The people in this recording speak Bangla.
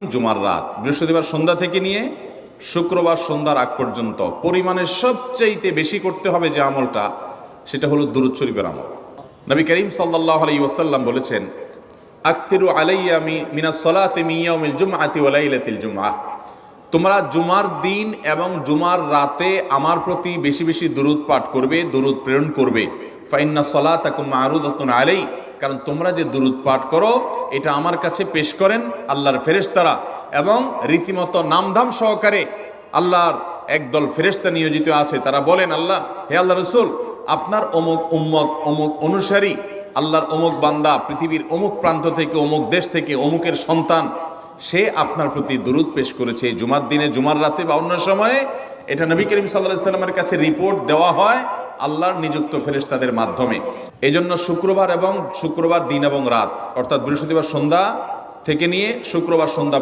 জুমার রাত, বৃহস্পতিবার সন্ধ্যা থেকে নিয়ে শুক্রবার সন্ধ্যার আগ পর্যন্ত পরিমাণের সবচাইতে বেশি করতে হবে যে আমলটা, সেটা হলো দুরূদ শরীফের আমল। নবী করিম সাল্লাল্লাহু আলাইহি ওয়াসাল্লাম বলেছেন, আকসিরু আলাইয়া মিনাস সালাতি মিন ইয়াউমিল জুমআতি ওয়া লাইলাতিল জুমআহ, তোমরা জুমার দিন এবং জুমার রাতে আমার প্রতি বেশি বেশি দুরূদ পাঠ করবে, দুরূদ প্রেরণ করবে। ফা ইন্না সালাতাকুম মা'রুদাতুন আলাই, কারণ তোমরা যে দুরূদ পাঠ করো এটা আমার কাছে পেশ করেন আল্লাহর ফেরেশতারা, এবং রীতিমতো নামধাম সহকারে আল্লাহর একদল ফেরেশতা নিয়োজিত আছে। তারা বলেন, আল্লাহ, হে আল্লাহ রসুল, আপনার অমুক উম্মত, অমুক অনুসারী, আল্লাহর অমুক বান্দা পৃথিবীর অমুক প্রান্ত থেকে, অমুক দেশ থেকে, অমুকের সন্তান, সে আপনার প্রতি দুরূদ পেশ করেছে জুমার দিনে, জুমার রাতে বা অন্য সময়ে। এটা নবী করিম সাল্লাল্লাহু আলাইহি ওয়াসাল্লামের কাছে রিপোর্ট দেওয়া হয় আল্লাহর নিযুক্ত ফেরেশতাদের মাধ্যমে। এই জন্য শুক্রবার দিন এবং রাত, অর্থাৎ বৃহস্পতিবার সন্ধ্যা থেকে নিয়ে শুক্রবার সন্ধ্যা